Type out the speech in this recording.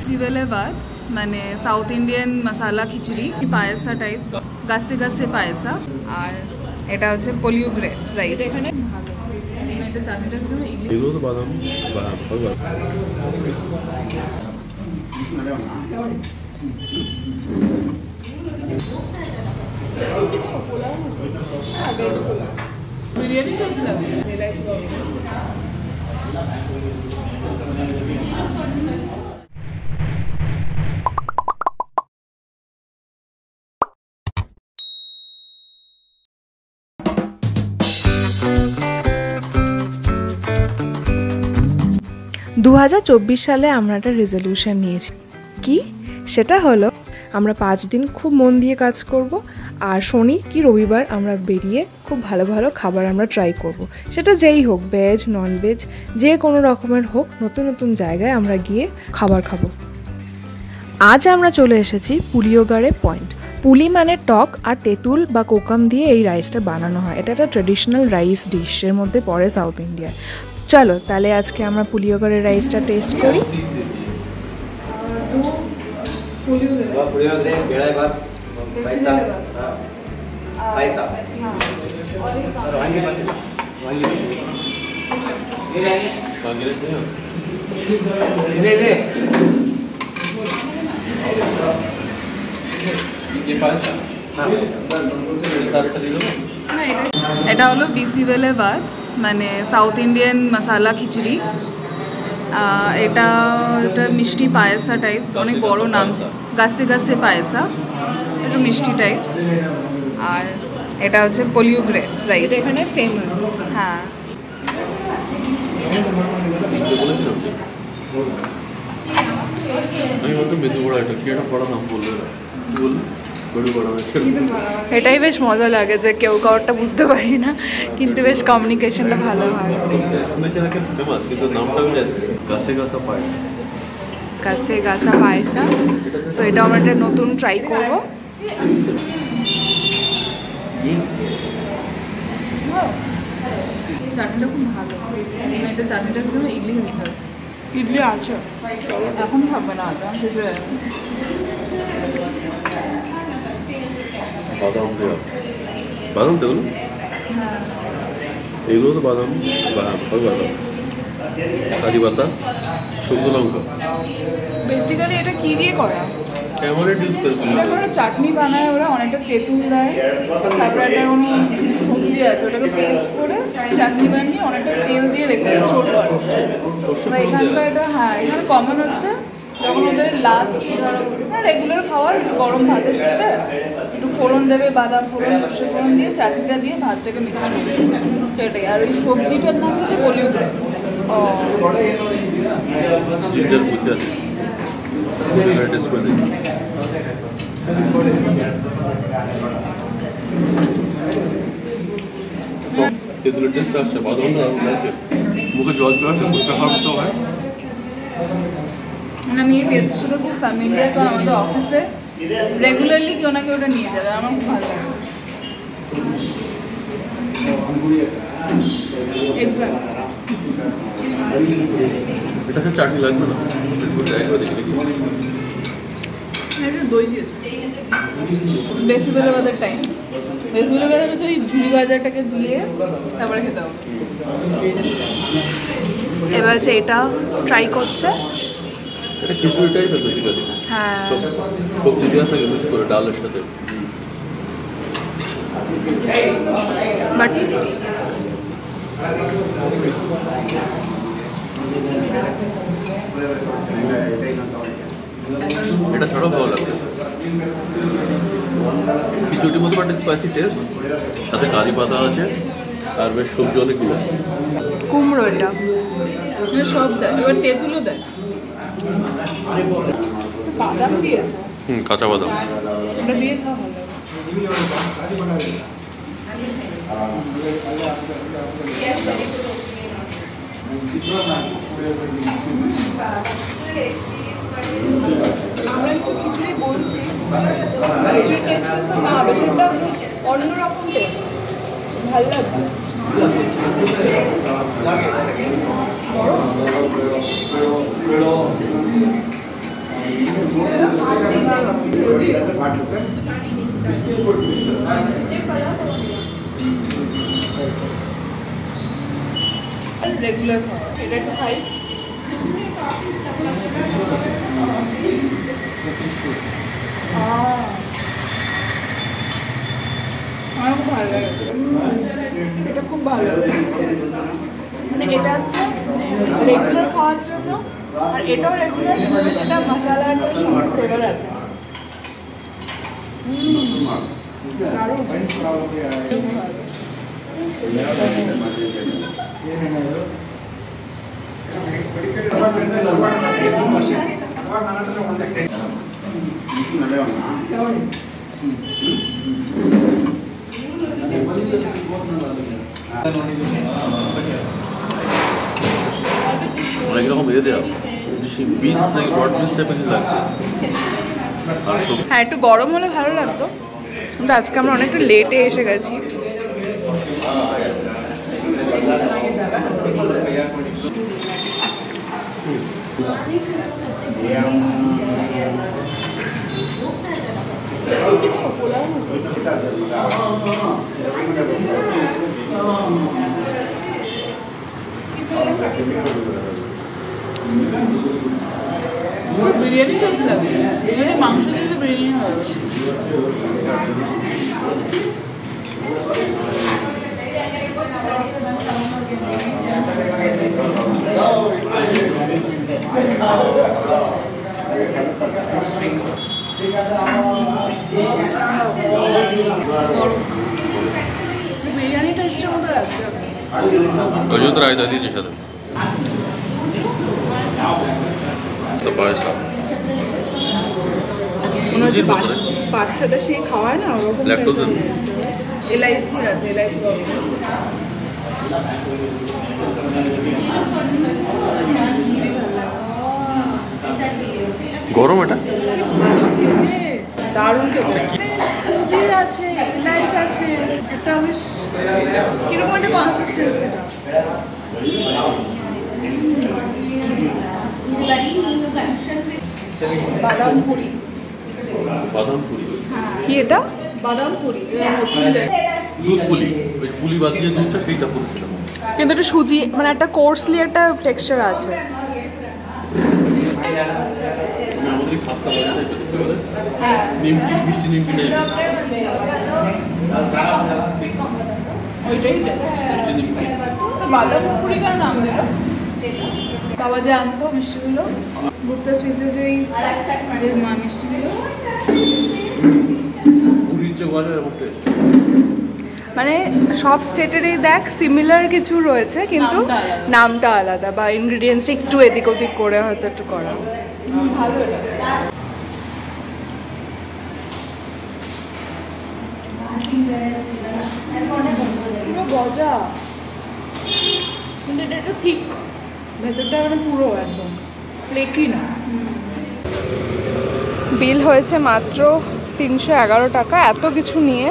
সিবেলে ভাত মানে south Indian মশালা খিচুড়ি পায়েসা types গাছে গাছে পায়েসা আর এটা হচ্ছে পুলিয়োগরে রাইস। এখানে এটা চাটনিটা দিলাম এগুলো তো বাদাম বিরিয়ানি খেয়েছিলাম 2024 সালে আমরা একটা রেজলিউশন নিয়েছি। কি সেটা হলো আমরা 5 দিন খুব মন দিয়ে কাজ করব আর শনি কি রবিবার আমরা বেরিয়ে খুব ভালো ভালো খাবার আমরা ট্রাই করব। সেটা যেই হোক, ভেজ নন ভেজ যে কোনো রকমের হোক, নতুন নতুন জায়গায় আমরা গিয়ে খাবার খাবো। আজ আমরা চলে এসেছি পুলিয়োগরে পয়েন্ট। পুলি মানে টক আর তেঁতুল বা কোকাম দিয়ে এই রাইসটা বানানো হয়। এটা একটা ট্রেডিশনাল রাইস ডিশের মধ্যে পড়ে সাউথ ইন্ডিয়ায়। চলো তাহলে আজকে আমরা পুলিয়োগরের রাইসটা টেস্ট করি। এটা হলো বিসিবেলে ভাত মানে সাউথ ইন্ডিয়ান মশালা খিচুড়ি। এটা মিষ্টি পায়েসা টাইপস, অনেক বড় নাম, গাছে গাছে পায়েসা, একটু মিষ্টি টাইপস। আর এটা হচ্ছে পুলিয়োগরে রাইস, এখানে ফেমাস। হ্যাঁ এটাই বেশ মজা লাগে যে কেউ কাউরটা বুঝতে পারি না, কিন্তু বেশ কমিউনিকেশনটা ভালো হয়। গাছে গাছা পায়েসা, তো এটা আমরা একটা নতুন ট্রাই করবো। চাটনিটা খুব ভালো। এটা চাটনিটা দিলাম ইডলি হচ্ছে। ইডলি আছে, এখন থাকবে না, শেষে বাদাম দেওয়া, বাদাম তো এগুলো তো বাদাম বাদাম কারি পাতা, শুকনো লঙ্কা। বেসিক্যালি এটা কি দিয়ে করা? ট্যামারিন্ড ইউজ করে চাটনি বানায় ওরা, অনেকটা তেঁতুল দেয়, তারপরে একটা কোনো সবজি আছে ওটাকে পেস্ট করে চাটনি বানিয়ে অনেকটা তেল দিয়ে রেখে স্টোর করে। এখানকার এটা হ্যাঁ এখানে কমন হচ্ছে যখন ওদের লাস্ট রেগুলার খাওয়ার গরম ভাতের সাথে একটু ফোড়ন দেবে, বাদাম ফোড়ন সর্ষে ফোড়ন দিয়ে চাটনিটা দিয়ে ভাতটাকে মিক্স করবে, সেটাই। আর ওই সবজিটার নাম হচ্ছে পুলিয়োগরে। জিঞ্জার বুঝতে আছে টেস্ট করে দেখি। তেঁতুলের টেস্ট আসছে, বাদামটা দারুণ লাগছে, মুখে জল চলে আসছে, ফুচকা খাওয়ার মতো হয়। মানে আমি এই টেস্টের সাথে খুব ফ্যামিলিয়ার, কারণ আমাদের অফিসে রেগুলারলি কেউ না কেউ ওটা নিয়ে যাবে, আমার খুব ভালো লাগে। এটা চাটনি লাগবে না, দই দিয়েছে। বেসিবেলে ভাতের টাইম, বেসিবেলে ভাতের হচ্ছে ওই ঝুড়ি বাজারটাকে দিয়ে তারপরে খেতে হবে। এবার হচ্ছে এটা ট্রাই করছে। এটা খিচুড়ি টাইপের বেসিক্যালি, হ্যাঁ সবজি দেওয়া থাকে মিক্স করে ডালের সাথে। বাট এটা ছাড়াও ভালো লাগবে। খিচুড়ির মতো একটা স্পাইসি টেস্ট, সাথে কারি পাতা আছে আর বেশ সবজি অনেকগুলো। কুমড়ো এটা সব দেয়, এবার তেঁতুলও দেয়, বাদাম দিয়েছে, কাঁচা বাদাম। এটা দিয়ে খাওয়া ভালো লাগে। আমরা খিচুড়ি বলছি, খিচুড়ির টেস্ট কিন্তু না, বেশিটা অন্যরকম টেস্ট, ভালো লাগছে। রেগুলার খাওয়া, এটা একটু খাই। আমার খুব ভালো লাগে, এটা খুব ভালো। মানে এটা হচ্ছে রেগুলার খাওয়ার জন্য, আর এটাও রেগুলার, সেটা মশলা একটা ফ্লেভার আছে। দারুণ। অনেক রকম দেওয়া বিনস নাকি ব্রড বিনস টাইপের লাগছে। হ্যাঁ, একটু গরম হলে ভালো লাগতো, কিন্তু আজকে আমরা অনেকটা লেটে এসে গেছি। বিরিয়ানি টেস্ট লাগে, এখানে মাংস দিলে বিরিয়ানি হবে। বিরিয়ানি টেস্টের মতো লাগছে। ওই জন্য তো রায়তা দিয়েছে সাথে পায়সা। মনে হচ্ছে বাচ্চাদের সেই খাওয়ায় না ওরকম। ল্যাকটোজেন, এলাইচি আছে, এলাইচি গরম এটা দারুণ খেতে। জির আছে, এলাইচ আছে, একটা বেশ কিরকম একটা কনসিস্টেন্সি। বাদাম পুরি। বাদাম পুরি কি এটা? বাদাম পুরি, দুধ পুলি, ওই পুলি বাদ দিয়ে দুধটা সেইটা পুরি খেলাম। কিন্তু একটা সুজি, মানে একটা কোর্সলি একটা টেক্সচার আছে। আমাদের খাস্তা বাজে টাইপের দেখতে বলে, হ্যাঁ, নিমকি, মিষ্টি নিমকি টাইপের, ওইটাই টেস্ট। মিষ্টি নিমকি। বাদাম পুরি কার নাম দিল? বাবা যে আনতো মিষ্টিগুলো, গুপ্তা সুইটসে যে মিষ্টিগুলো, পুরীর যে বাজে এরকম টেস্ট। মানে সব স্টেটেরই দেখ সিমিলার কিছু রয়েছে, কিন্তু নামটা আলাদা বা ইনগ্রিডিয়েন্টসটা একটু এদিক ওদিক করে হয়তো একটু করা। ভালো এটা। পুরো গজা, কিন্তু এটা একটু ঠিক, ভেতরটা মানে পুরো একদম ফ্লেকি না। বিল হয়েছে মাত্র 311 টাকা, এত কিছু নিয়ে